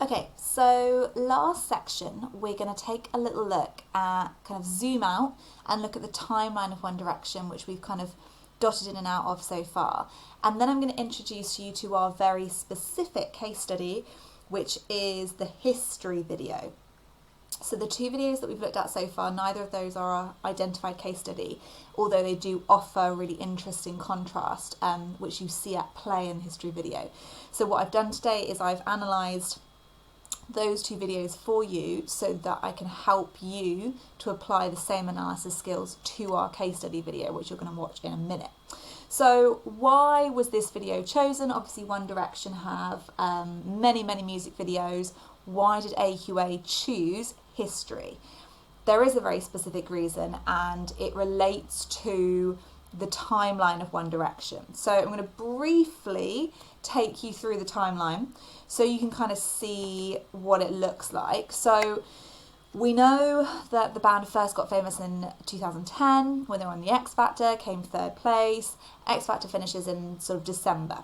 Okay, so last section we're going to take a little look at, kind of zoom out and look at the timeline of One Direction, which we've kind of dotted in and out of so far. And then I'm going to introduce you to our very specific case study, which is the history video. So the two videos that we've looked at so far, neither of those are our identified case study, although they do offer a really interesting contrast, which you see at play in the history video. So what I've done today is I've analysed those two videos for you so that I can help you to apply the same analysis skills to our case study video, which you're going to watch in a minute. So why was this video chosen? Obviously One Direction have many music videos. Why did AQA choose history? There is a very specific reason, and it relates to the timeline of One Direction. So I'm going to briefly take you through the timeline so you can kind of see what it looks like. So we know that the band first got famous in 2010 when they were on the X Factor, came third place. X Factor finishes in sort of December.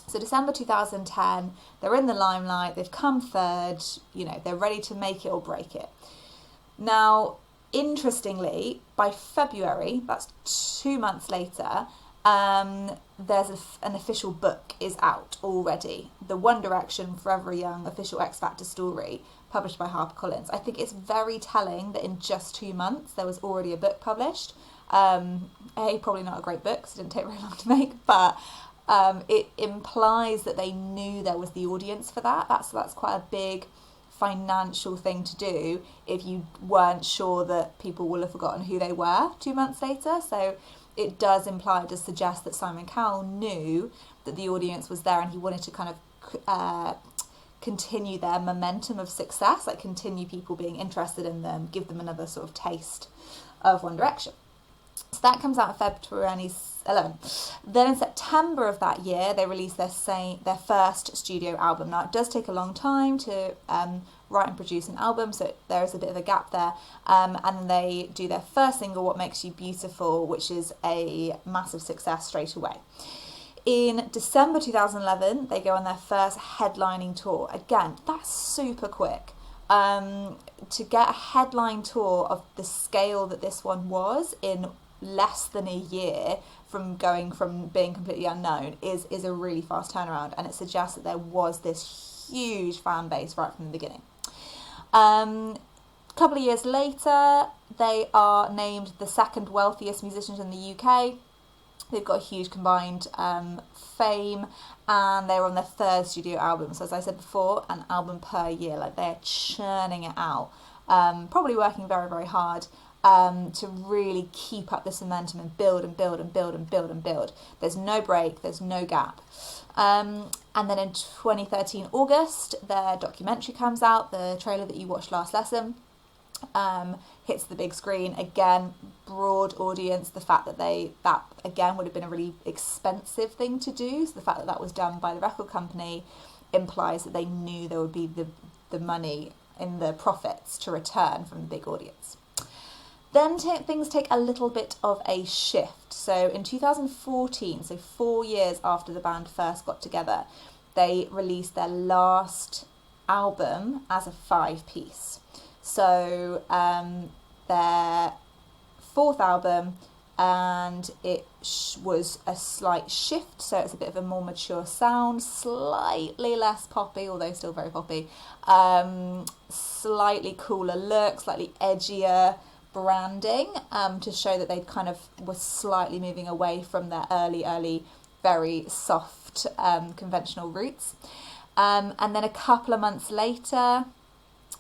So December 2010, they're in the limelight, they've come third, they're ready to make it or break it. Now, interestingly, by February, that's 2 months later, there's an official book is out already. The One Direction Forever Young official X Factor story, published by HarperCollins. I think it's very telling that in just 2 months there was already a book published. Probably not a great book, because it didn't take very long to make, but it implies that they knew there was the audience for that. That's quite a big financial thing to do if you weren't sure that people will have forgotten who they were 2 months later. So it does suggest that Simon Cowell knew that the audience was there, and he wanted to kind of continue their momentum of success, like continue people being interested in them, give them another sort of taste of One Direction. So that comes out on February 11th. Then in September of that year, they released their first studio album. Now, it does take a long time to write and produce an album, so there is a bit of a gap there. And then they do their first single, What Makes You Beautiful, which is a massive success straight away. In December 2011, they go on their first headlining tour. Again, that's super quick. To get a headline tour of the scale that this one was in less than a year, from being completely unknown, is a really fast turnaround, and it suggests that there was this huge fan base right from the beginning. A couple of years later, they are named the second wealthiest musicians in the UK. They've got a huge combined fame, and they're on their third studio album. So as I said before, an album per year, like they're churning it out, probably working very, very hard to really keep up this momentum and build and build and build and build and build. There's no break, there's no gap. And then in 2013 August, their documentary comes out, the trailer that you watched last lesson, hits the big screen. Again, broad audience. The fact that again would have been a really expensive thing to do, so the fact that was done by the record company implies that they knew there would be the money in the profits to return from the big audience. Then things take a little bit of a shift. So in 2014, so 4 years after the band first got together, they released their last album as a 5-piece. So their fourth album, and it was a slight shift, so it's a bit of a more mature sound, slightly less poppy, although still very poppy, slightly cooler look, slightly edgier branding, to show that they kind of were slightly moving away from their early, very soft, conventional roots. And then a couple of months later,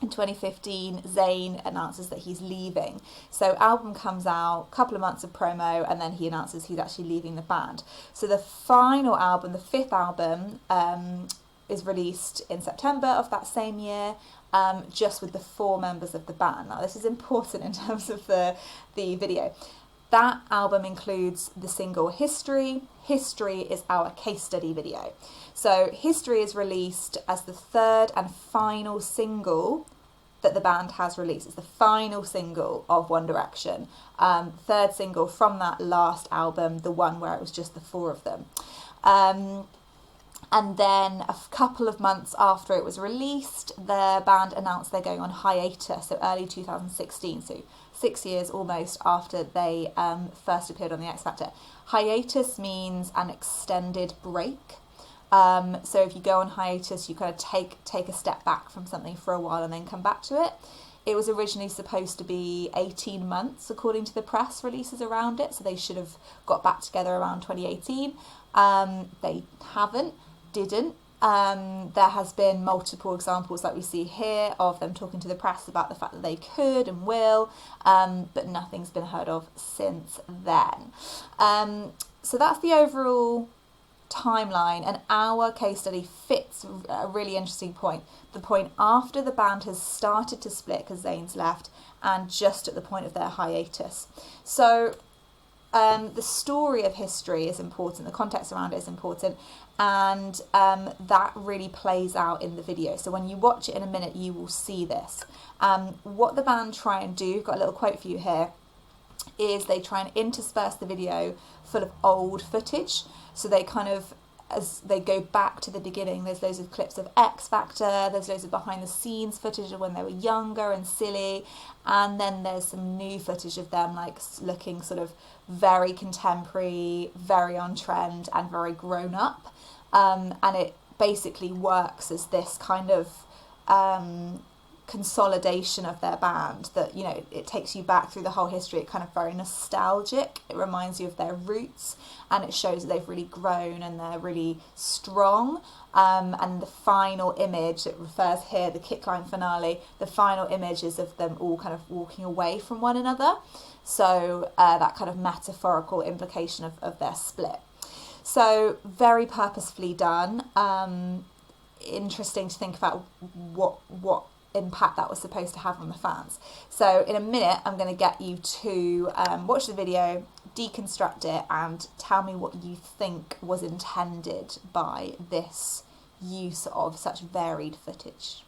in 2015, Zayn announces that he's leaving. So album comes out, couple of months of promo, and then he announces he's actually leaving the band. So the final album, the fifth album, is released in September of that same year, just with the 4 members of the band. Now, this is important in terms of the video. That album includes the single History. History is our case study video. So History is released as the third and final single that the band has released. It's the final single of One Direction. Third single from that last album, the one where it was just the 4 of them. And then a couple of months after it was released, the band announced they're going on hiatus, so early 2016, so 6 years almost after they first appeared on The X Factor. Hiatus means an extended break. So if you go on hiatus, you kind of take a step back from something for a while and then come back to it. It was originally supposed to be 18 months, according to the press releases around it, so they should have got back together around 2018. They didn't. There has been multiple examples, like we see here, of them talking to the press about the fact that they could and will, but nothing's been heard of since then. So that's the overall timeline, and our case study fits a really interesting point. The point after the band has started to split because Zayn's left, and just at the point of their hiatus. So the story of history is important, the context around it is important, and that really plays out in the video. So when you watch it in a minute, you will see this. What the band try and do, got a little quote for you here, is they try and intersperse the video full of old footage. So they kind of, as they go back to the beginning, there's loads of clips of X Factor, there's loads of behind the scenes footage of when they were younger and silly, and then there's some new footage of them like looking sort of very contemporary, very on trend, and very grown up. And it basically works as this kind of consolidation of their band that, you know, it takes you back through the whole history. It kind of very nostalgic. It reminds you of their roots, and it shows that they've really grown and they're really strong. And the final image, it refers here, the Kickline finale, the final image is of them all kind of walking away from one another. So that kind of metaphorical implication of their split. So very purposefully done. Interesting to think about what impact that was supposed to have on the fans. So in a minute, I'm going to get you to watch the video, deconstruct it, and tell me what you think was intended by this use of such varied footage.